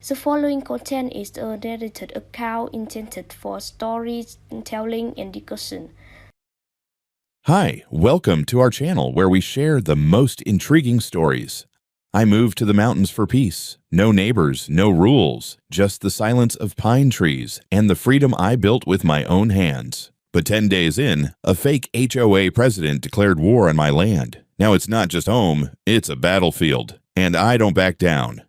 The following content is a narrated account intended for storytelling and discussion. Hi, welcome to our channel where we share the most intriguing stories. I moved to the mountains for peace. No neighbors, no rules, just the silence of pine trees and the freedom I built with my own hands. But 10 days in, a fake HOA president declared war on my land. Now it's not just home, it's a battlefield, and I don't back down.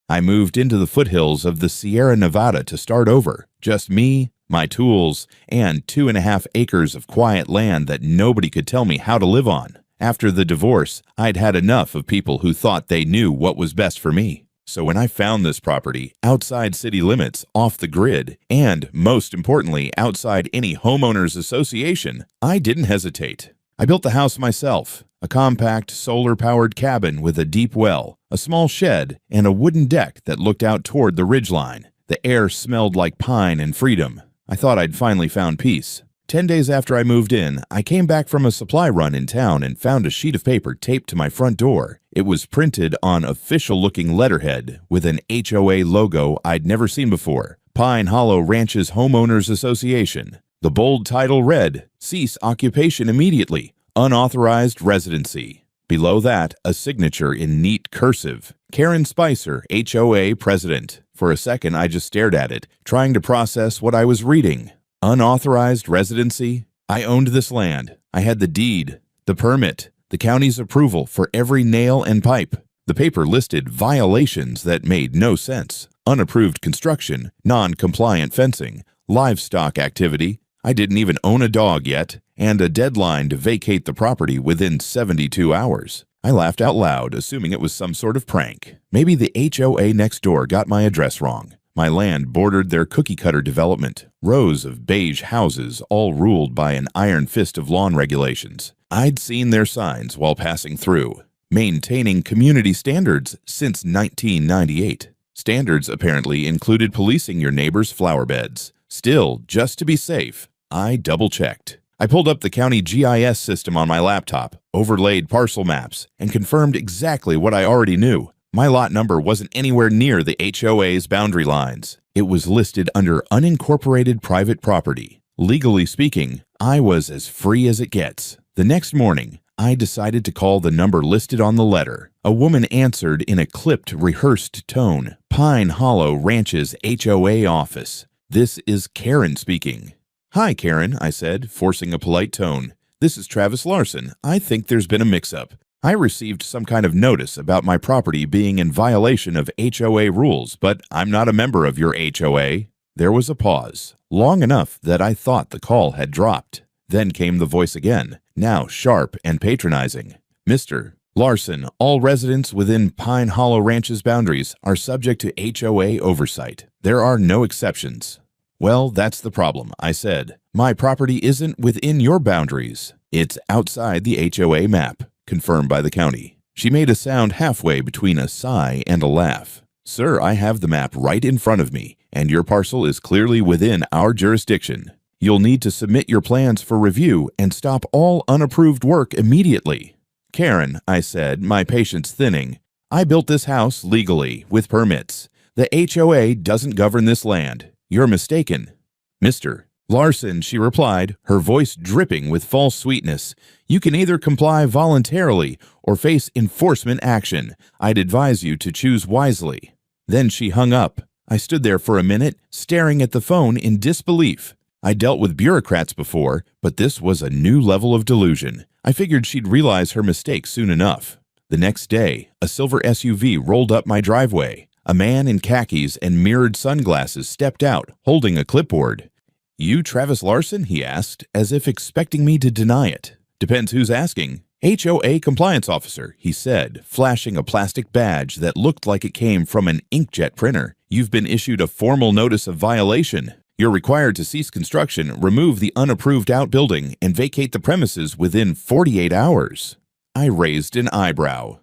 I moved into the foothills of the Sierra Nevada to start over. Just me, my tools, and 2.5 acres of quiet land that nobody could tell me how to live on. After the divorce, I'd had enough of people who thought they knew what was best for me. So when I found this property, outside city limits, off the grid, and, most importantly, outside any homeowners association, I didn't hesitate. I built the house myself, a compact, solar-powered cabin with a deep well, a small shed, and a wooden deck that looked out toward the ridgeline. The air smelled like pine and freedom. I thought I'd finally found peace. 10 days after I moved in, I came back from a supply run in town and found a sheet of paper taped to my front door. It was printed on official-looking letterhead with an HOA logo I'd never seen before, Pine Hollow Ranches Homeowners Association. The bold title read, "Cease occupation immediately. Unauthorized residency." Below that, a signature in neat cursive, Karen Spicer, HOA President. For a second, I just stared at it, trying to process what I was reading. Unauthorized residency? I owned this land. I had the deed, the permit, the county's approval for every nail and pipe. The paper listed violations that made no sense. Unapproved construction, non-compliant fencing, livestock activity. I didn't even own a dog yet, and a deadline to vacate the property within 72 hours. I laughed out loud, assuming it was some sort of prank. Maybe the HOA next door got my address wrong. My land bordered their cookie-cutter development, rows of beige houses all ruled by an iron fist of lawn regulations. I'd seen their signs while passing through, maintaining community standards since 1998. Standards apparently included policing your neighbor's flower beds. Still, just to be safe, I double-checked. I pulled up the county GIS system on my laptop, overlaid parcel maps, and confirmed exactly what I already knew. My lot number wasn't anywhere near the HOA's boundary lines. It was listed under unincorporated private property. Legally speaking, I was as free as it gets. The next morning, I decided to call the number listed on the letter. A woman answered in a clipped, rehearsed tone. "Pine Hollow Ranches HOA office. This is Karen speaking." "Hi, Karen," I said, forcing a polite tone. "This is Travis Larson. I think there's been a mix-up. I received some kind of notice about my property being in violation of HOA rules, but I'm not a member of your HOA." There was a pause, long enough that I thought the call had dropped. Then came the voice again, now sharp and patronizing. "Mr. Larson, all residents within Pine Hollow Ranch's boundaries are subject to HOA oversight. There are no exceptions." "Well, that's the problem," I said. "My property isn't within your boundaries. It's outside the HOA map, confirmed by the county." She made a sound halfway between a sigh and a laugh. "Sir, I have the map right in front of me, and your parcel is clearly within our jurisdiction. You'll need to submit your plans for review and stop all unapproved work immediately." "Karen," I said, my patience thinning, "I built this house legally, with permits. The HOA doesn't govern this land. You're mistaken." "Mr. Larson," she replied, her voice dripping with false sweetness, "you can either comply voluntarily or face enforcement action. I'd advise you to choose wisely." Then she hung up. I stood there for a minute, staring at the phone in disbelief. I dealt with bureaucrats before, but this was a new level of delusion. I figured she'd realize her mistake soon enough. The next day, a silver SUV rolled up my driveway. A man in khakis and mirrored sunglasses stepped out, holding a clipboard. "You Travis Larson?" he asked, as if expecting me to deny it. "Depends who's asking." "HOA compliance officer," he said, flashing a plastic badge that looked like it came from an inkjet printer. "You've been issued a formal notice of violation. You're required to cease construction, remove the unapproved outbuilding, and vacate the premises within 48 hours. I raised an eyebrow.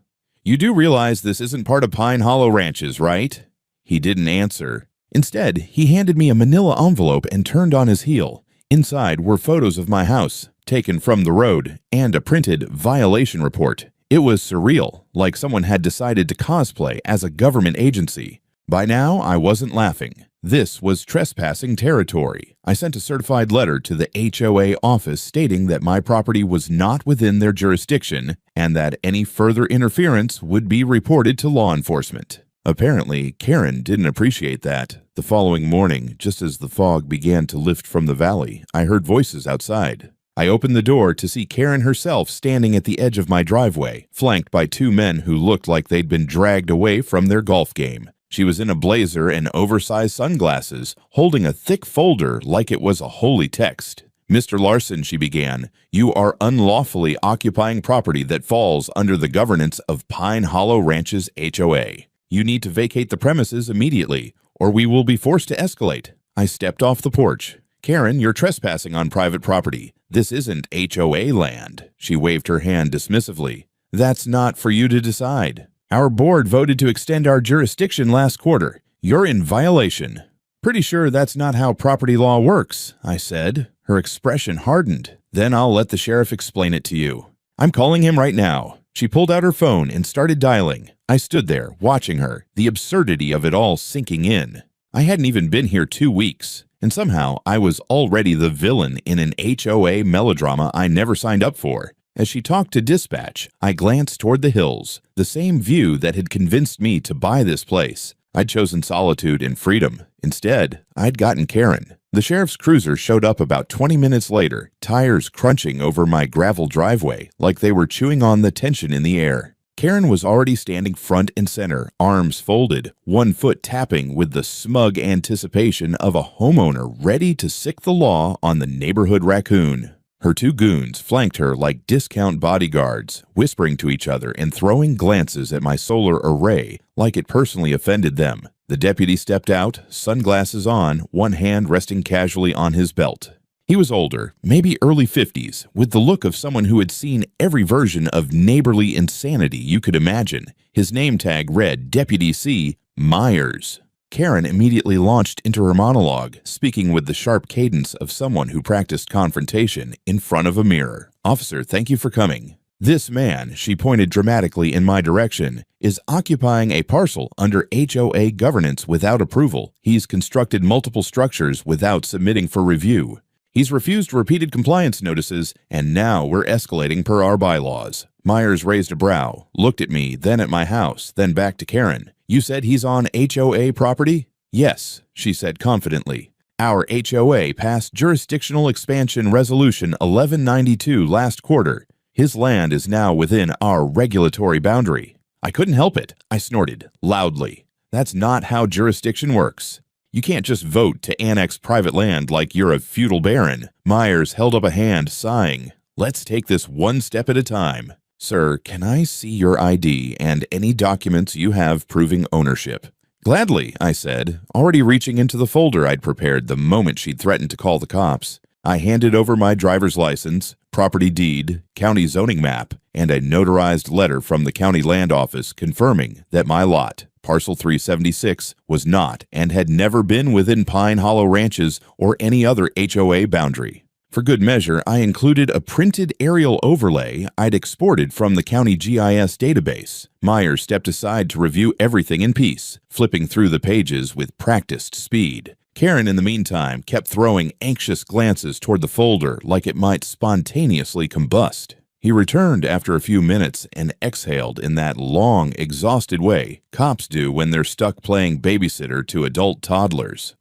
"You do realize this isn't part of Pine Hollow Ranches, right?" He didn't answer. Instead, he handed me a manila envelope and turned on his heel. Inside were photos of my house, taken from the road, and a printed violation report. It was surreal, like someone had decided to cosplay as a government agency. By now, I wasn't laughing. This was trespassing territory. I sent a certified letter to the HOA office stating that my property was not within their jurisdiction and that any further interference would be reported to law enforcement. Apparently, Karen didn't appreciate that. The following morning, just as the fog began to lift from the valley, I heard voices outside. I opened the door to see Karen herself standing at the edge of my driveway, flanked by two men who looked like they'd been dragged away from their golf game. She was in a blazer and oversized sunglasses, holding a thick folder like it was a holy text. "Mr. Larson," she began, "you are unlawfully occupying property that falls under the governance of Pine Hollow Ranches HOA. You need to vacate the premises immediately, or we will be forced to escalate." I stepped off the porch. "Karen, you're trespassing on private property. This isn't HOA land." She waved her hand dismissively. "That's not for you to decide. Our board voted to extend our jurisdiction last quarter. You're in violation." "Pretty sure that's not how property law works," I said. Her expression hardened. "Then I'll let the sheriff explain it to you. I'm calling him right now." She pulled out her phone and started dialing. I stood there, watching her, the absurdity of it all sinking in. I hadn't even been here 2 weeks, and somehow I was already the villain in an HOA melodrama I never signed up for. As she talked to dispatch, I glanced toward the hills, the same view that had convinced me to buy this place. I'd chosen solitude and freedom. Instead, I'd gotten Karen. The sheriff's cruiser showed up about 20 minutes later, tires crunching over my gravel driveway like they were chewing on the tension in the air. Karen was already standing front and center, arms folded, one foot tapping with the smug anticipation of a homeowner ready to sick the law on the neighborhood raccoon. Her two goons flanked her like discount bodyguards, whispering to each other and throwing glances at my solar array like it personally offended them. The deputy stepped out, sunglasses on, one hand resting casually on his belt. He was older, maybe early 50s, with the look of someone who had seen every version of neighborly insanity you could imagine. His name tag read Deputy C. Myers. Karen immediately launched into her monologue, speaking with the sharp cadence of someone who practiced confrontation in front of a mirror. "Officer, thank you for coming. This man," she pointed dramatically in my direction, "is occupying a parcel under HOA governance without approval. He's constructed multiple structures without submitting for review. He's refused repeated compliance notices, and now we're escalating per our bylaws." Myers raised a brow, looked at me, then at my house, then back to Karen. "You said he's on HOA property?" "Yes," she said confidently. "Our HOA passed Jurisdictional Expansion Resolution 1192 last quarter. His land is now within our regulatory boundary." I couldn't help it. I snorted, loudly. "That's not how jurisdiction works. You can't just vote to annex private land like you're a feudal baron." Myers held up a hand, sighing. "Let's take this one step at a time. Sir, can I see your ID and any documents you have proving ownership?" "Gladly," I said, already reaching into the folder I'd prepared the moment she'd threatened to call the cops. I handed over my driver's license, property deed, county zoning map, and a notarized letter from the county land office confirming that my lot, Parcel 376, was not and had never been within Pine Hollow Ranches or any other HOA boundary. For good measure, I included a printed aerial overlay I'd exported from the county GIS database. Myers stepped aside to review everything in peace, flipping through the pages with practiced speed. Karen, in the meantime, kept throwing anxious glances toward the folder like it might spontaneously combust. He returned after a few minutes and exhaled in that long, exhausted way cops do when they're stuck playing babysitter to adult toddlers.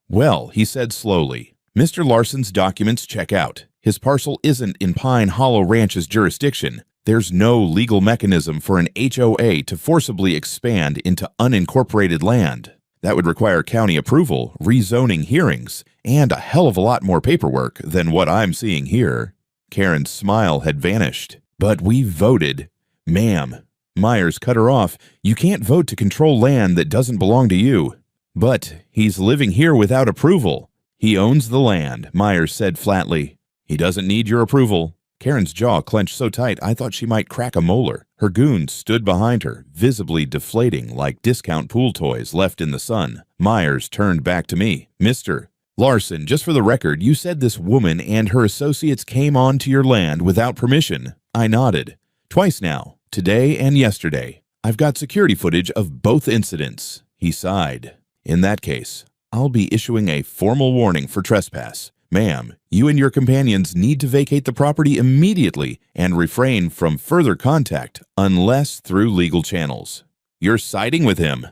"Well," he said slowly, "Mr. Larson's documents check out. His parcel isn't in Pine Hollow Ranch's jurisdiction. There's no legal mechanism for an HOA to forcibly expand into unincorporated land. That would require county approval, rezoning hearings, and a hell of a lot more paperwork than what I'm seeing here." Karen's smile had vanished. "But we voted." "Ma'am," Myers cut her off, "you can't vote to control land that doesn't belong to you." "But he's living here without approval." "He owns the land," Myers said flatly. "He doesn't need your approval." Karen's jaw clenched so tight I thought she might crack a molar. Her goons stood behind her, visibly deflating like discount pool toys left in the sun. Myers turned back to me. "Mr. Larson, just for the record, you said this woman and her associates came onto your land without permission." I nodded. "Twice now, today and yesterday. I've got security footage of both incidents." He sighed. In that case, I'll be issuing a formal warning for trespass. Ma'am, you and your companions need to vacate the property immediately and refrain from further contact unless through legal channels. You're siding with him,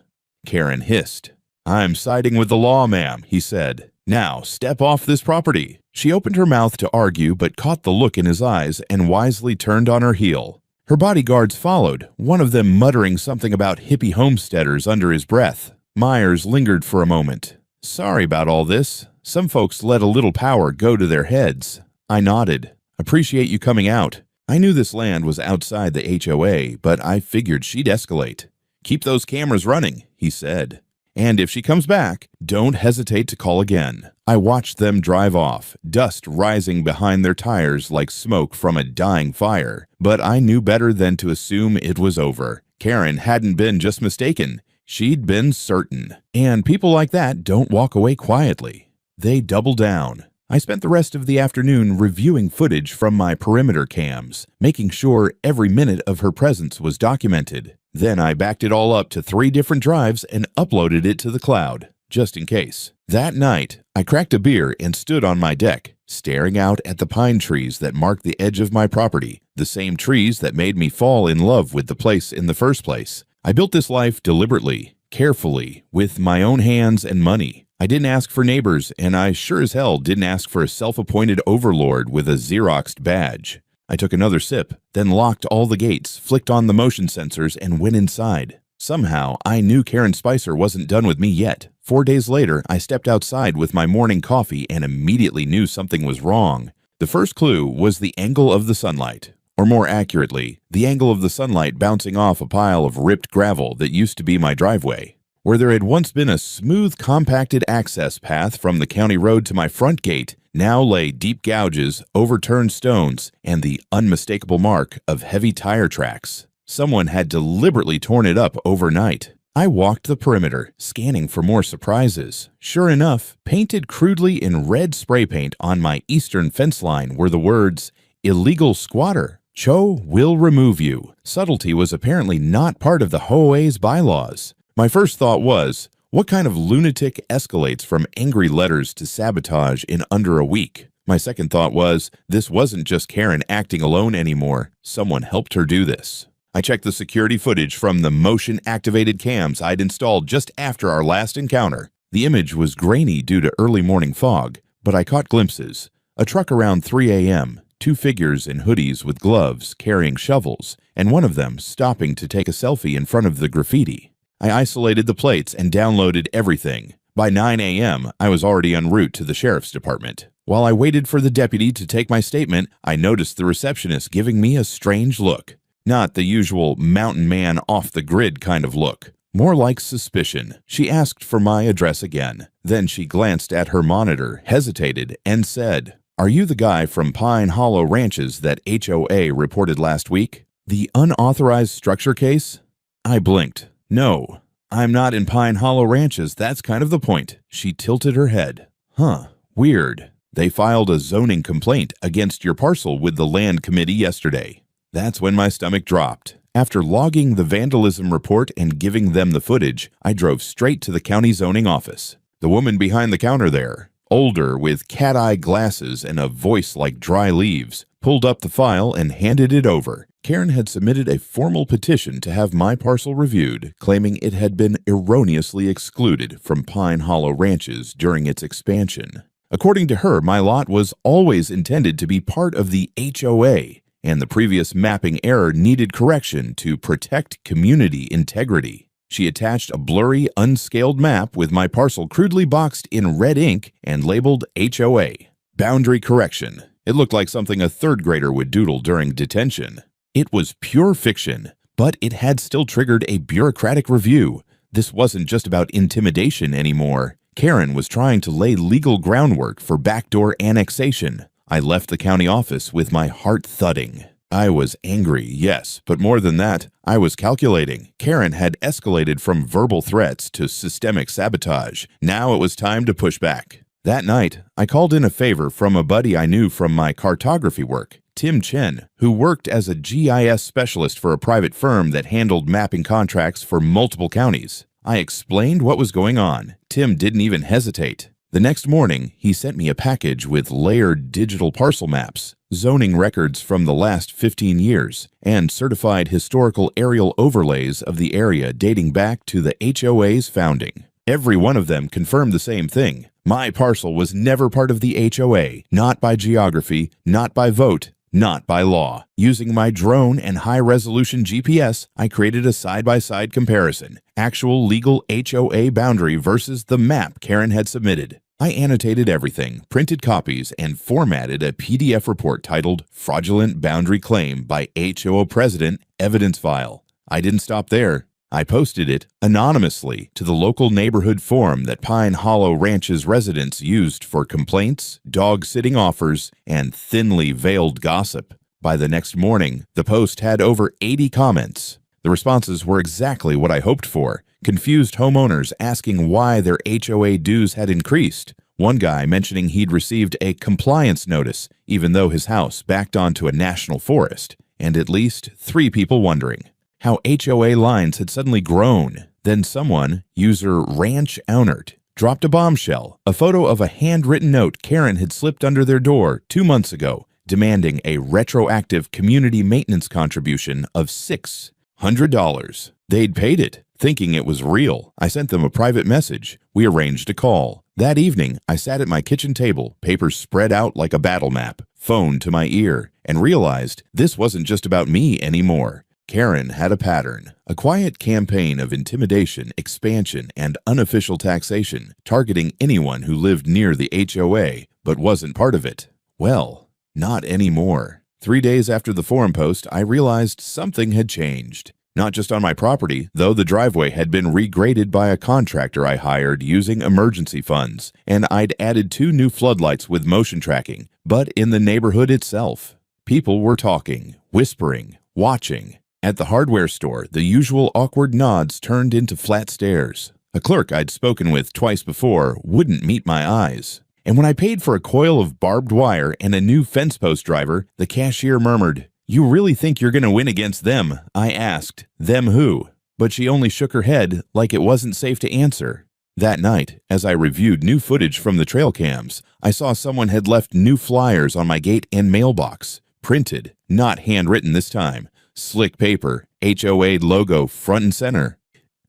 Karen hissed. I'm siding with the law, ma'am, he said. Now, step off this property. She opened her mouth to argue but caught the look in his eyes and wisely turned on her heel. Her bodyguards followed, one of them muttering something about hippie homesteaders under his breath. Myers lingered for a moment. Sorry about all this. Some folks let a little power go to their heads. I nodded. Appreciate you coming out. I knew this land was outside the HOA, but I figured she'd escalate. Keep those cameras running, he said. And if she comes back, don't hesitate to call again. I watched them drive off, dust rising behind their tires like smoke from a dying fire. But I knew better than to assume it was over. Karen hadn't been just mistaken. She'd been certain. And people like that don't walk away quietly. They double down. I spent the rest of the afternoon reviewing footage from my perimeter cams, making sure every minute of her presence was documented. Then I backed it all up to 3 different drives and uploaded it to the cloud, just in case. That night, I cracked a beer and stood on my deck, staring out at the pine trees that marked the edge of my property, the same trees that made me fall in love with the place in the first place. I built this life deliberately, carefully, with my own hands and money. I didn't ask for neighbors, and I sure as hell didn't ask for a self-appointed overlord with a Xeroxed badge. I took another sip, then locked all the gates, flicked on the motion sensors, and went inside. Somehow, I knew Karen Spicer wasn't done with me yet. 4 days later, I stepped outside with my morning coffee and immediately knew something was wrong. The first clue was the angle of the sunlight. Or more accurately, the angle of the sunlight bouncing off a pile of ripped gravel that used to be my driveway. Where there had once been a smooth, compacted access path from the county road to my front gate, now lay deep gouges, overturned stones, and the unmistakable mark of heavy tire tracks. Someone had deliberately torn it up overnight. I walked the perimeter, scanning for more surprises. Sure enough, painted crudely in red spray paint on my eastern fence line were the words, "Illegal squatter. Cho will remove you." Subtlety was apparently not part of the HOA's bylaws. My first thought was, what kind of lunatic escalates from angry letters to sabotage in under a week? My second thought was, this wasn't just Karen acting alone anymore. Someone helped her do this. I checked the security footage from the motion-activated cams I'd installed just after our last encounter. The image was grainy due to early morning fog, but I caught glimpses. A truck around 3 a.m., 2 figures in hoodies with gloves carrying shovels, and one of them stopping to take a selfie in front of the graffiti. I isolated the plates and downloaded everything. By 9 a.m., I was already en route to the sheriff's department. While I waited for the deputy to take my statement, I noticed the receptionist giving me a strange look. Not the usual mountain man off the grid kind of look. More like suspicion. She asked for my address again. Then she glanced at her monitor, hesitated, and said, "Are you the guy from Pine Hollow Ranches that HOA reported last week? The unauthorized structure case?" I blinked. "No, I'm not in Pine Hollow Ranches. That's kind of the point." She tilted her head. "Huh, weird. They filed a zoning complaint against your parcel with the land committee yesterday." That's when my stomach dropped. After logging the vandalism report and giving them the footage, I drove straight to the county zoning office. The woman behind the counter there, older with cat-eye glasses and a voice like dry leaves, pulled up the file and handed it over. Karen had submitted a formal petition to have my parcel reviewed, claiming it had been erroneously excluded from Pine Hollow Ranches during its expansion. According to her, my lot was always intended to be part of the HOA, and the previous mapping error needed correction to protect community integrity. She attached a blurry, unscaled map with my parcel crudely boxed in red ink and labeled HOA. Boundary correction. It looked like something a third grader would doodle during detention. It was pure fiction, but it had still triggered a bureaucratic review. This wasn't just about intimidation anymore. Karen was trying to lay legal groundwork for backdoor annexation. I left the county office with my heart thudding. I was angry, yes, but more than that, I was calculating. Karen had escalated from verbal threats to systemic sabotage. Now it was time to push back. That night, I called in a favor from a buddy I knew from my cartography work, Tim Chen, who worked as a GIS specialist for a private firm that handled mapping contracts for multiple counties. I explained what was going on. Tim didn't even hesitate. The next morning, he sent me a package with layered digital parcel maps, zoning records from the last 15 years, and certified historical aerial overlays of the area dating back to the HOA's founding. Every one of them confirmed the same thing. My parcel was never part of the HOA, not by geography, not by vote, not by law. Using my drone and high-resolution GPS, I created a side-by-side comparison. Actual legal HOA boundary versus the map Karen had submitted. I annotated everything, printed copies, and formatted a PDF report titled Fraudulent Boundary Claim by HOA President Evidence File. I didn't stop there. I posted it anonymously to the local neighborhood forum that Pine Hollow Ranch's residents used for complaints, dog-sitting offers, and thinly veiled gossip. By the next morning, the post had over 80 comments. The responses were exactly what I hoped for. Confused homeowners asking why their HOA dues had increased. One guy mentioning he'd received a compliance notice, even though his house backed onto a national forest. And at least 3 people wondering how HOA lines had suddenly grown. Then someone, user Ranch Ownert, dropped a bombshell, a photo of a handwritten note Karen had slipped under their door 2 months ago, demanding a retroactive community maintenance contribution of $600. They'd paid it, thinking it was real. I sent them a private message. We arranged a call. That evening, I sat at my kitchen table, papers spread out like a battle map, phone to my ear, and realized this wasn't just about me anymore. Karen had a pattern, a quiet campaign of intimidation, expansion, and unofficial taxation, targeting anyone who lived near the HOA but wasn't part of it. Well, not anymore. 3 days after the forum post, I realized something had changed. Not just on my property, though the driveway had been regraded by a contractor I hired using emergency funds, and I'd added 2 new floodlights with motion tracking, but in the neighborhood itself. People were talking, whispering, watching. At the hardware store, the usual awkward nods turned into flat stares. A clerk I'd spoken with twice before wouldn't meet my eyes. And when I paid for a coil of barbed wire and a new fence post driver, the cashier murmured, "You really think you're going to win against them?" I asked, "Them who?" But she only shook her head like it wasn't safe to answer. That night, as I reviewed new footage from the trail cams, I saw someone had left new flyers on my gate and mailbox. Printed, not handwritten this time. Slick paper, HOA logo front and center.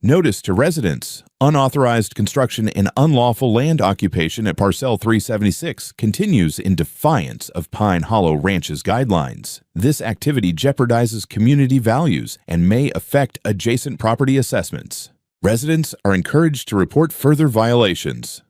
Notice to residents, unauthorized construction and unlawful land occupation at Parcel 376 continues in defiance of Pine Hollow Ranch's guidelines. This activity jeopardizes community values and may affect adjacent property assessments. Residents are encouraged to report further violations.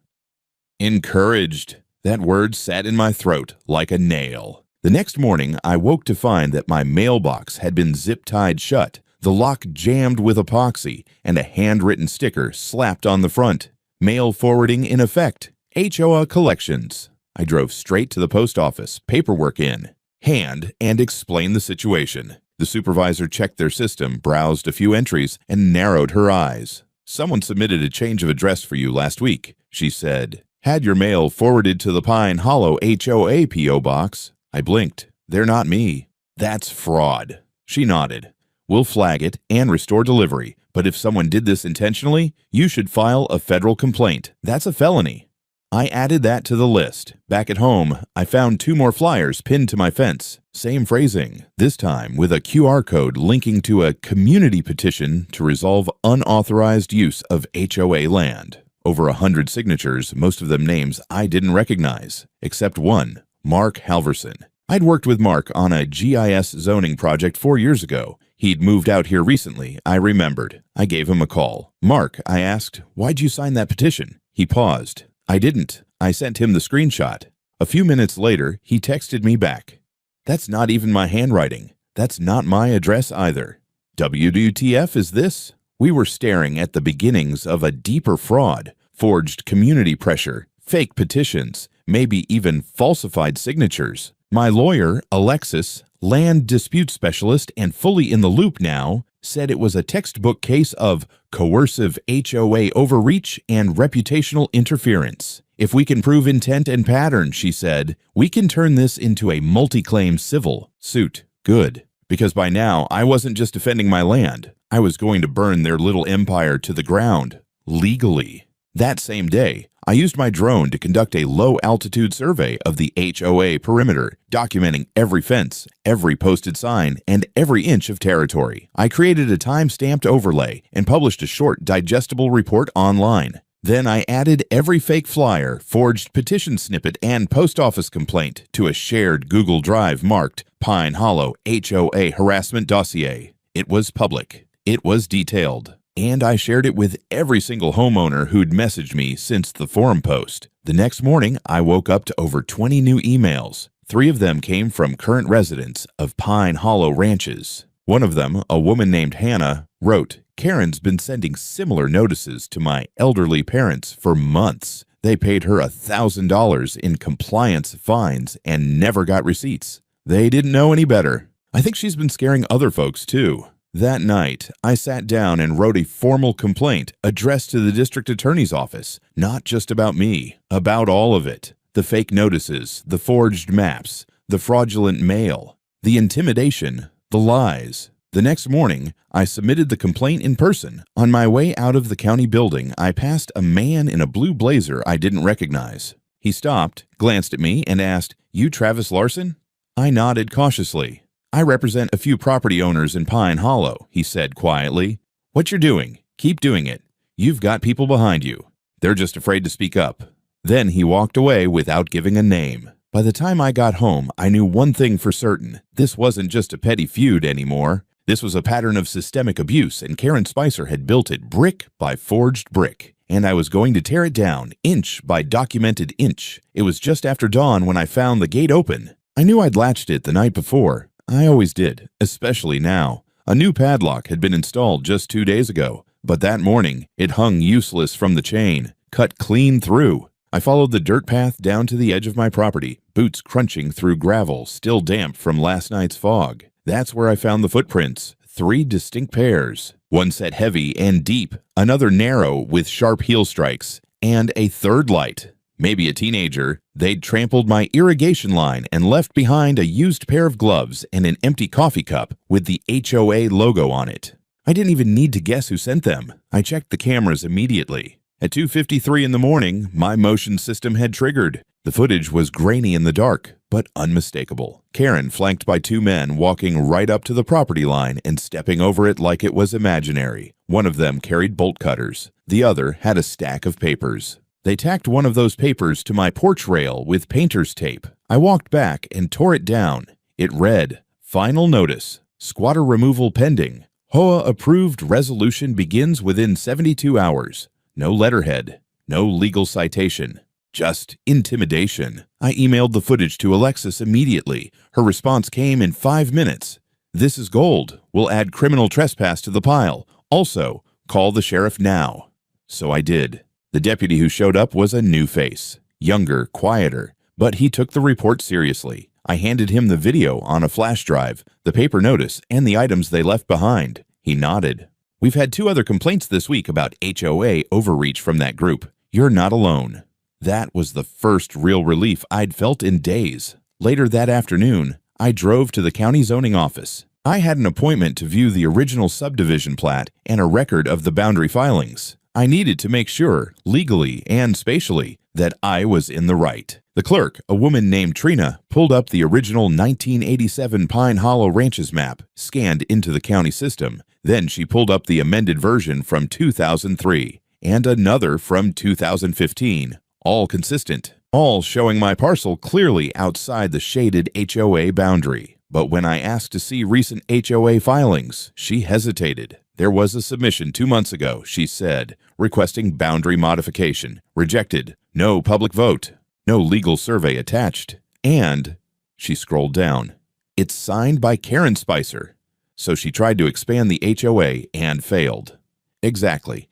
Encouraged. That word sat in my throat like a nail. The next morning, I woke to find that my mailbox had been zip-tied shut, the lock jammed with epoxy, and a handwritten sticker slapped on the front. Mail forwarding in effect. HOA collections. I drove straight to the post office, paperwork in hand, and explained the situation. The supervisor checked their system, browsed a few entries, and narrowed her eyes. "Someone submitted a change of address for you last week," she said. "Had your mail forwarded to the Pine Hollow HOA P.O. box." I blinked. "They're not me." "That's fraud." She nodded. "We'll flag it and restore delivery, but if someone did this intentionally, you should file a federal complaint. That's a felony." I added that to the list. Back at home, I found 2 more flyers pinned to my fence. Same phrasing, this time with a QR code linking to a community petition to resolve unauthorized use of HOA land. Over 100 signatures, most of them names I didn't recognize, except one. Mark Halverson. I'd worked with Mark on a GIS zoning project 4 years ago. He'd moved out here recently, I remembered. I gave him a call. "Mark," I asked, "why'd you sign that petition?" He paused. "I didn't. I sent him the screenshot." A few minutes later, he texted me back. "That's not even my handwriting. That's not my address either." WTF is this? We were staring at the beginnings of a deeper fraud, forged community pressure, fake petitions, maybe even falsified signatures. My lawyer, Alexis, land dispute specialist and fully in the loop now, said it was a textbook case of coercive HOA overreach and reputational interference. "If we can prove intent and pattern," she said, "we can turn this into a multi-claim civil suit." Good. because by now I wasn't just defending my land. I was going to burn their little empire to the ground, legally. That same day, I used my drone to conduct a low-altitude survey of the HOA perimeter, documenting every fence, every posted sign, and every inch of territory. I created a time-stamped overlay and published a short, digestible report online. Then I added every fake flyer, forged petition snippet, and post office complaint to a shared Google Drive marked Pine Hollow HOA Harassment Dossier. It was public. It was detailed. And I shared it with every single homeowner who'd messaged me since the forum post. The next morning, I woke up to over 20 new emails. 3 of them came from current residents of Pine Hollow ranches. One of them, a woman named Hannah, wrote, "Karen's been sending similar notices to my elderly parents for months. They paid her $1,000 in compliance fines and never got receipts. They didn't know any better. I think she's been scaring other folks too." That night, I sat down and wrote a formal complaint addressed to the district attorney's office, not just about me, about all of it. The fake notices, the forged maps, the fraudulent mail, the intimidation, the lies. The next morning, I submitted the complaint in person. On my way out of the county building, I passed a man in a blue blazer I didn't recognize. He stopped, glanced at me, and asked, "You Travis Larson?" I nodded cautiously. "I represent a few property owners in Pine Hollow," he said quietly. "What you're doing, keep doing it. You've got people behind you. They're just afraid to speak up." Then he walked away without giving a name. By the time I got home, I knew one thing for certain. This wasn't just a petty feud anymore. This was a pattern of systemic abuse, and Karen Spicer had built it brick by forged brick. And I was going to tear it down, inch by documented inch. It was just after dawn when I found the gate open. I knew I'd latched it the night before. I always did, especially now. A new padlock had been installed just 2 days ago, but that morning it hung useless from the chain, cut clean through. I followed the dirt path down to the edge of my property, boots crunching through gravel still damp from last night's fog. That's where I found the footprints, 3 distinct pairs. One set heavy and deep, another narrow with sharp heel strikes, and a third light. Maybe a teenager. They'd trampled my irrigation line and left behind a used pair of gloves and an empty coffee cup with the HOA logo on it. I didn't even need to guess who sent them. I checked the cameras immediately. At 2:53 in the morning, my motion system had triggered. The footage was grainy in the dark, but unmistakable. Karen flanked by 2 men walking right up to the property line and stepping over it like it was imaginary. One of them carried bolt cutters. The other had a stack of papers. They tacked one of those papers to my porch rail with painter's tape. I walked back and tore it down. It read, "Final notice. Squatter removal pending. HOA approved resolution begins within 72 hours. No letterhead. No legal citation. Just intimidation." I emailed the footage to Alexis immediately. Her response came in 5 minutes. "This is gold. We'll add criminal trespass to the pile. Also, call the sheriff now." So I did. The deputy who showed up was a new face, younger, quieter, but he took the report seriously. I handed him the video on a flash drive, the paper notice, and the items they left behind. He nodded. "We've had 2 other complaints this week about HOA overreach from that group. You're not alone." That was the first real relief I'd felt in days. Later that afternoon, I drove to the county zoning office. I had an appointment to view the original subdivision plat and a record of the boundary filings. I needed to make sure, legally and spatially, that I was in the right. The clerk, a woman named Trina, pulled up the original 1987 Pine Hollow Ranches map, scanned into the county system. Then she pulled up the amended version from 2003 and another from 2015, all consistent, all showing my parcel clearly outside the shaded HOA boundary. But when I asked to see recent HOA filings, she hesitated. There was a submission 2 months ago, she said, requesting boundary modification. Rejected. No public vote. No legal survey attached. And, she scrolled down, it's signed by Karen Spicer. So she tried to expand the HOA and failed. Exactly.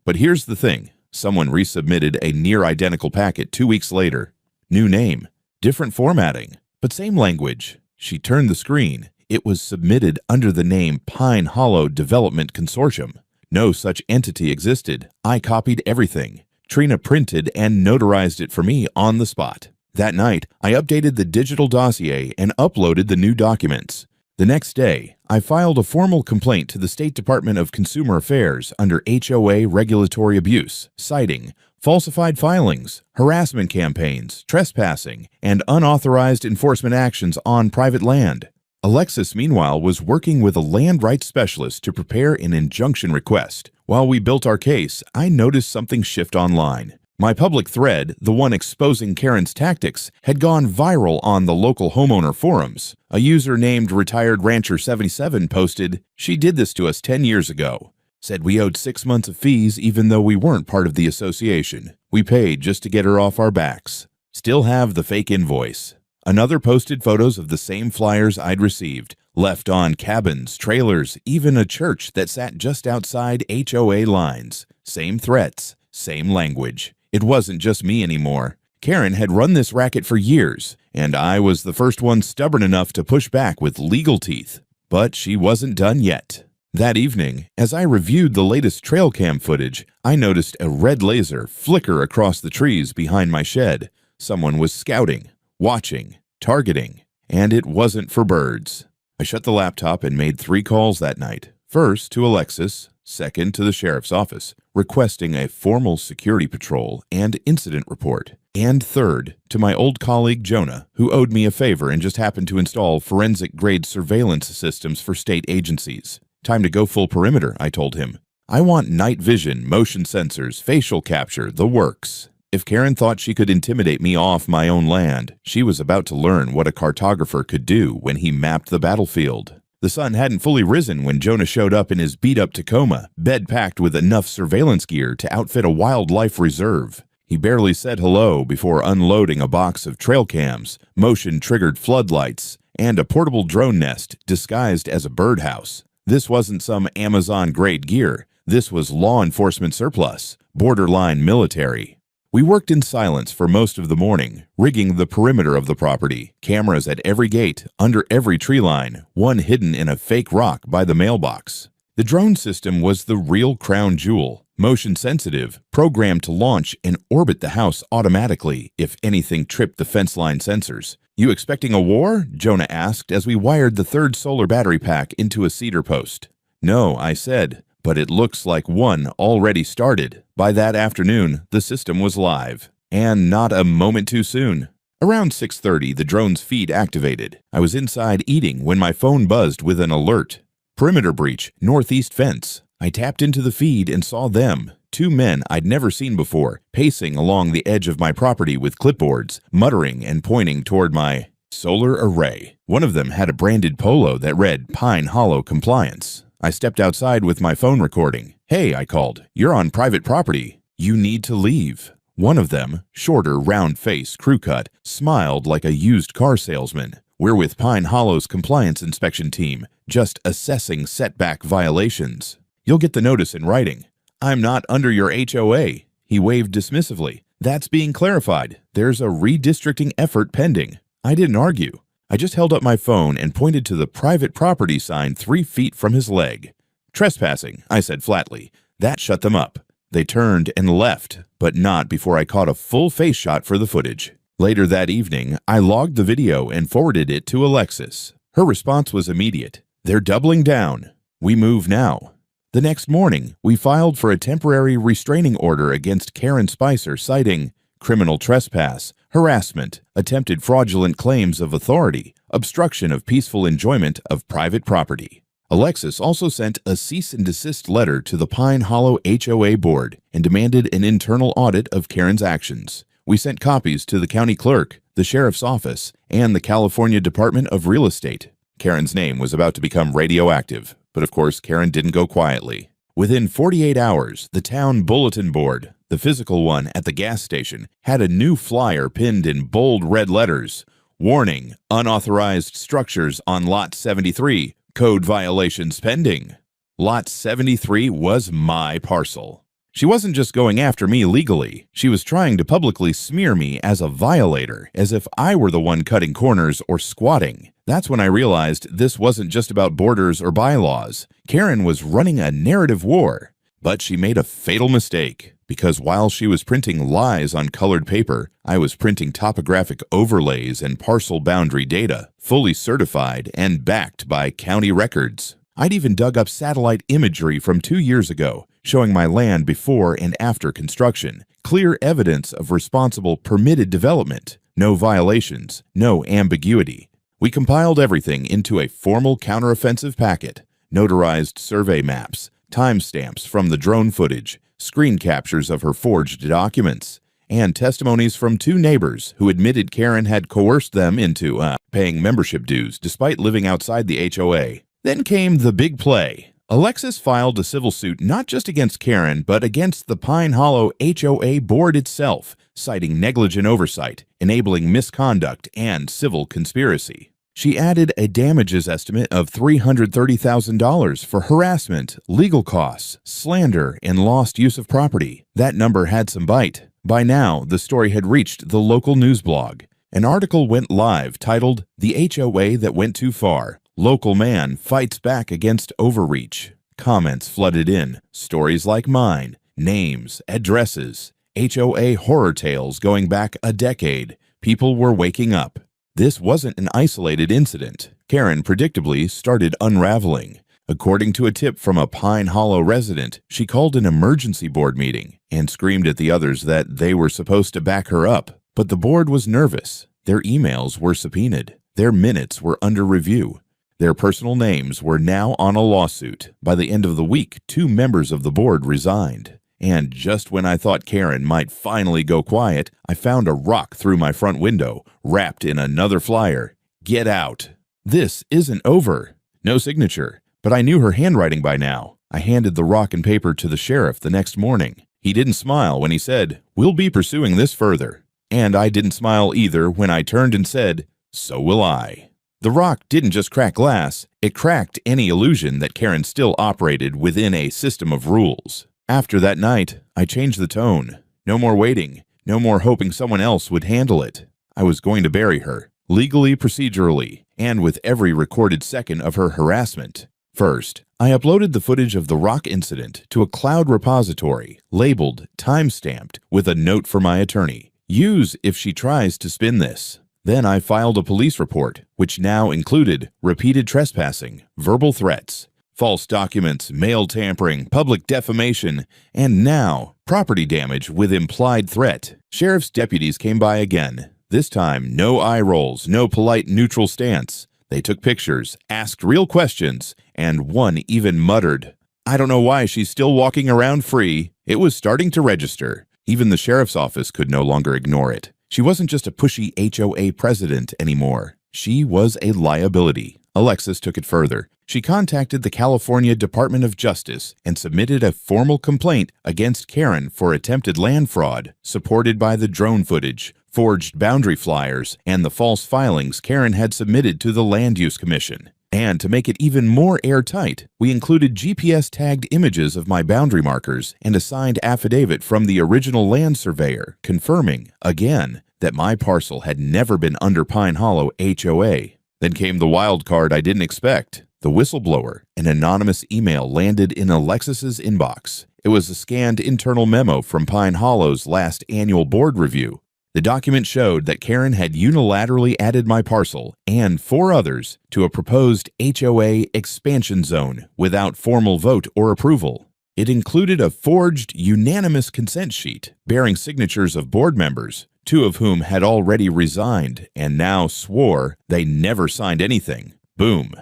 But here's the thing. Someone resubmitted a near-identical packet 2 weeks later. New name. Different formatting. But same language. She turned the screen. It was submitted under the name Pine Hollow Development Consortium. No such entity existed. I copied everything. Trina printed and notarized it for me on the spot. That night, I updated the digital dossier and uploaded the new documents. The next day, I filed a formal complaint to the State Department of Consumer Affairs under HOA regulatory abuse, citing falsified filings, harassment campaigns, trespassing, and unauthorized enforcement actions on private land. Alexis, meanwhile, was working with a land rights specialist to prepare an injunction request. While we built our case, I noticed something shift online. My public thread, the one exposing Karen's tactics, had gone viral on the local homeowner forums. A user named Retired Rancher 77 posted, "She did this to us 10 years ago. Said we owed 6 months of fees even though we weren't part of the association. We paid just to get her off our backs. Still have the fake invoice." Another posted photos of the same flyers I'd received, left on cabins, trailers, even a church that sat just outside HOA lines. Same threats, same language. It wasn't just me anymore. Karen had run this racket for years, and I was the first one stubborn enough to push back with legal teeth. But she wasn't done yet. That evening, as I reviewed the latest trail cam footage, I noticed a red laser flicker across the trees behind my shed. Someone was scouting, watching, targeting, and it wasn't for birds. I shut the laptop and made 3 calls that night. First to Alexis, second to the sheriff's office, requesting a formal security patrol and incident report, and third to my old colleague Jonah, who owed me a favor and just happened to install forensic-grade surveillance systems for state agencies. "Time to go full perimeter," I told him. "I want night vision, motion sensors, facial capture, the works." If Karen thought she could intimidate me off my own land, she was about to learn what a cartographer could do when he mapped the battlefield. The sun hadn't fully risen when Jonah showed up in his beat-up Tacoma, bed-packed with enough surveillance gear to outfit a wildlife reserve. He barely said hello before unloading a box of trail cams, motion-triggered floodlights, and a portable drone nest disguised as a birdhouse. This wasn't some Amazon-grade gear. This was law enforcement surplus, borderline military. We worked in silence for most of the morning, rigging the perimeter of the property, cameras at every gate, under every tree line, one hidden in a fake rock by the mailbox. The drone system was the real crown jewel, motion sensitive, programmed to launch and orbit the house automatically if anything tripped the fence line sensors. "You expecting a war?" Jonah asked as we wired the 3rd solar battery pack into a cedar post. "No," I said, "but it looks like one already started." By that afternoon, the system was live, and not a moment too soon. Around 6:30, the drone's feed activated. I was inside eating when my phone buzzed with an alert. "Perimeter breach, northeast fence." I tapped into the feed and saw them, 2 men I'd never seen before, pacing along the edge of my property with clipboards, muttering and pointing toward my solar array. One of them had a branded polo that read Pine Hollow Compliance. I stepped outside with my phone recording. "Hey," I called, "you're on private property. You need to leave." One of them, shorter, round face, crew cut, smiled like a used car salesman. "We're with Pine Hollow's compliance inspection team, just assessing setback violations. You'll get the notice in writing." "I'm not under your HOA." He waved dismissively. "That's being clarified. There's a redistricting effort pending." I didn't argue. I just held up my phone and pointed to the private property sign 3 feet from his leg. "Trespassing," I said flatly. That shut them up. They turned and left, but not before I caught a full face shot for the footage. Later that evening, I logged the video and forwarded it to Alexis. Her response was immediate. "They're doubling down. We move now." The next morning, we filed for a temporary restraining order against Karen Spicer, citing criminal trespass, harassment, attempted fraudulent claims of authority, obstruction of peaceful enjoyment of private property. Alexis also sent a cease and desist letter to the Pine Hollow HOA board and demanded an internal audit of Karen's actions. We sent copies to the county clerk, the sheriff's office, and the California Department of Real Estate. Karen's name was about to become radioactive, but of course Karen didn't go quietly. Within 48 hours, the town bulletin board, the physical one at the gas station, had a new flyer pinned in bold red letters. "Warning, unauthorized structures on Lot 73, code violations pending." Lot 73 was my parcel. She wasn't just going after me legally. She was trying to publicly smear me as a violator, as if I were the one cutting corners or squatting. That's when I realized this wasn't just about borders or bylaws. Karen was running a narrative war. But she made a fatal mistake, because while she was printing lies on colored paper, I was printing topographic overlays and parcel boundary data, fully certified and backed by county records. I'd even dug up satellite imagery from 2 years ago, showing my land before and after construction, clear evidence of responsible permitted development, no violations, no ambiguity. We compiled everything into a formal counteroffensive packet, notarized survey maps, timestamps from the drone footage, screen captures of her forged documents, and testimonies from 2 neighbors who admitted Karen had coerced them into paying membership dues despite living outside the HOA. Then came the big play. Alexis filed a civil suit not just against Karen, but against the Pine Hollow HOA board itself, citing negligent oversight, enabling misconduct, and civil conspiracy. She added a damages estimate of $330,000 for harassment, legal costs, slander, and lost use of property. That number had some bite. By now, the story had reached the local news blog. An article went live titled, "The HOA That Went Too Far. Local Man Fights Back Against Overreach." Comments flooded in, stories like mine, names, addresses, HOA horror tales going back a decade. People were waking up. This wasn't an isolated incident. Karen predictably started unraveling. According to a tip from a Pine Hollow resident, she called an emergency board meeting and screamed at the others that they were supposed to back her up. But the board was nervous. Their emails were subpoenaed. Their minutes were under review. Their personal names were now on a lawsuit. By the end of the week, 2 members of the board resigned. And just when I thought Karen might finally go quiet, I found a rock through my front window, wrapped in another flyer. "Get out. This isn't over." No signature, but I knew her handwriting by now. I handed the rock and paper to the sheriff the next morning. He didn't smile when he said, "We'll be pursuing this further." And I didn't smile either when I turned and said, "So will I." The rock didn't just crack glass, it cracked any illusion that Karen still operated within a system of rules. After that night, I changed the tone. No more waiting, no more hoping someone else would handle it. I was going to bury her, legally, procedurally, and with every recorded second of her harassment. First, I uploaded the footage of the rock incident to a cloud repository, labeled, time-stamped, with a note for my attorney. Use if she tries to spin this. Then I filed a police report, which now included repeated trespassing, verbal threats, false documents, mail tampering, public defamation, and now property damage with implied threat. Sheriff's deputies came by again. This time, no eye rolls, no polite neutral stance. They took pictures, asked real questions, and one even muttered, "I don't know why she's still walking around free." It was starting to register. Even the sheriff's office could no longer ignore it. She wasn't just a pushy HOA president anymore. She was a liability. Alexis took it further. She contacted the California Department of Justice and submitted a formal complaint against Karen for attempted land fraud, supported by the drone footage, forged boundary flyers, and the false filings Karen had submitted to the Land Use Commission. And to make it even more airtight, we included GPS-tagged images of my boundary markers and a signed affidavit from the original land surveyor confirming, again, that my parcel had never been under Pine Hollow HOA. Then came the wild card I didn't expect. The Whistleblower. An anonymous email landed in Alexis's inbox. It was a scanned internal memo from Pine Hollow's last annual board review. The document showed that Karen had unilaterally added my parcel and 4 others to a proposed HOA expansion zone without formal vote or approval. It included a forged unanimous consent sheet bearing signatures of board members, 2 of whom had already resigned and now swore they never signed anything. Boom.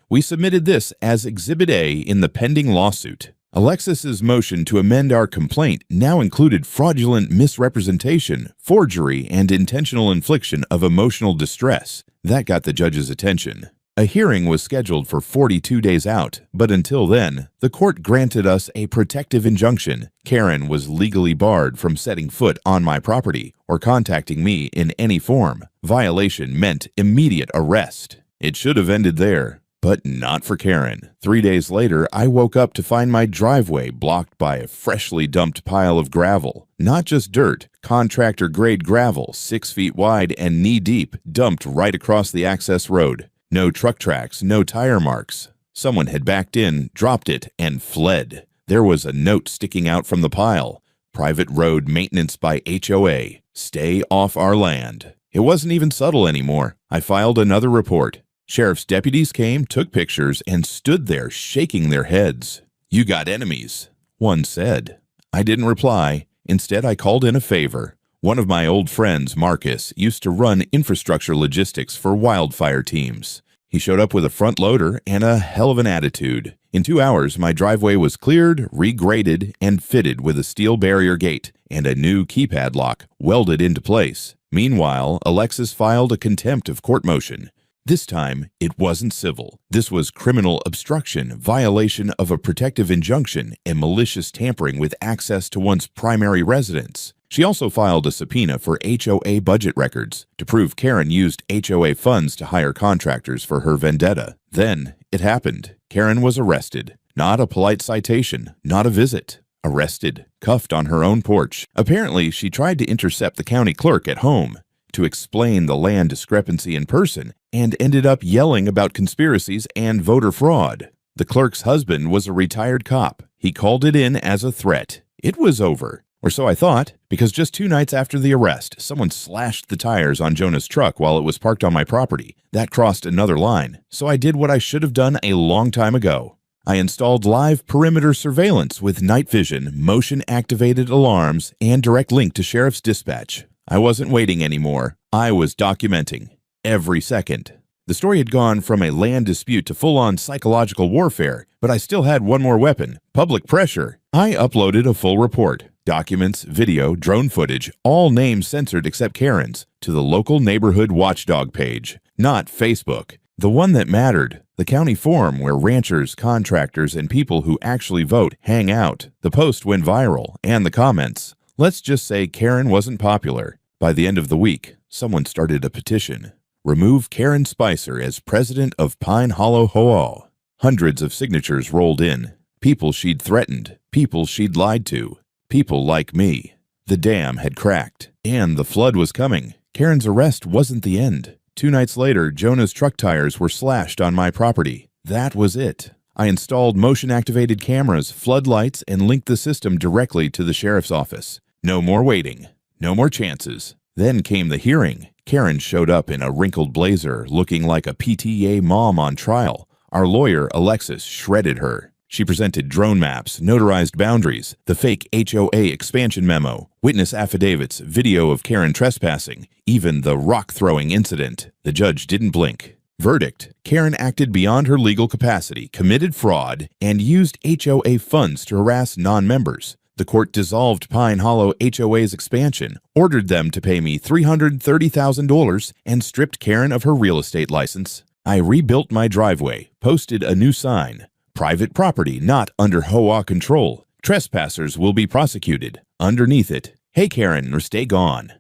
We submitted this as Exhibit A in the pending lawsuit. Alexis's motion to amend our complaint now included fraudulent misrepresentation, forgery, and intentional infliction of emotional distress. That got the judge's attention. A hearing was scheduled for 42 days out, but until then, the court granted us a protective injunction. Karen was legally barred from setting foot on my property or contacting me in any form. Violation meant immediate arrest. It should have ended there. But not for Karen. 3 days later, I woke up to find my driveway blocked by a freshly dumped pile of gravel. Not just dirt, contractor-grade gravel, 6 feet wide and knee-deep, dumped right across the access road. No truck tracks, no tire marks. Someone had backed in, dropped it, and fled. There was a note sticking out from the pile. Private road maintenance by HOA. Stay off our land. It wasn't even subtle anymore. I filed another report. Sheriff's deputies came, took pictures, and stood there shaking their heads. "You got enemies," one said. I didn't reply. Instead, I called in a favor. One of my old friends, Marcus, used to run infrastructure logistics for wildfire teams. He showed up with a front loader and a hell of an attitude. In 2 hours, my driveway was cleared, regraded, and fitted with a steel barrier gate and a new keypad lock welded into place. Meanwhile, Alexis filed a contempt of court motion. This time, it wasn't civil. This was criminal obstruction, violation of a protective injunction, and malicious tampering with access to one's primary residence. She also filed a subpoena for HOA budget records to prove Karen used HOA funds to hire contractors for her vendetta. Then, it happened. Karen was arrested. Not a polite citation, not a visit. Arrested, cuffed on her own porch. Apparently, she tried to intercept the county clerk at home to explain the land discrepancy in person and ended up yelling about conspiracies and voter fraud. The clerk's husband was a retired cop. He called it in as a threat. It was over. Or so I thought, because just 2 nights after the arrest, someone slashed the tires on Jonah's truck while it was parked on my property. That crossed another line, so I did what I should have done a long time ago. I installed live perimeter surveillance with night vision, motion-activated alarms, and direct link to Sheriff's Dispatch. I wasn't waiting anymore. I was documenting every second. The story had gone from a land dispute to full-on psychological warfare, but I still had one more weapon: public pressure. I uploaded a full report. Documents, video, drone footage, all names censored except Karen's, to the local neighborhood watchdog page, not Facebook. The one that mattered, the county forum where ranchers, contractors, and people who actually vote hang out. The post went viral, and the comments. Let's just say Karen wasn't popular. By the end of the week, someone started a petition. Remove Karen Spicer as president of Pine Hollow HOA. Hundreds of signatures rolled in. People she'd threatened, people she'd lied to. People like me. The dam had cracked, and the flood was coming. Karen's arrest wasn't the end. 2 nights later, Jonah's truck tires were slashed on my property. That was it. I installed motion-activated cameras, floodlights, and linked the system directly to the sheriff's office. No more waiting. No more chances. Then came the hearing. Karen showed up in a wrinkled blazer, looking like a PTA mom on trial. Our lawyer, Alexis, shredded her. She presented drone maps, notarized boundaries, the fake HOA expansion memo, witness affidavits, video of Karen trespassing, even the rock-throwing incident. The judge didn't blink. Verdict: Karen acted beyond her legal capacity, committed fraud, and used HOA funds to harass non-members. The court dissolved Pine Hollow HOA's expansion, ordered them to pay me $330,000, and stripped Karen of her real estate license. I rebuilt my driveway, posted a new sign. Private property not under HOA control. Trespassers will be prosecuted. Underneath it, "Hey Karen, or stay gone."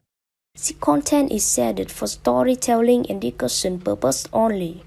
The content is said for storytelling and discussion purpose only.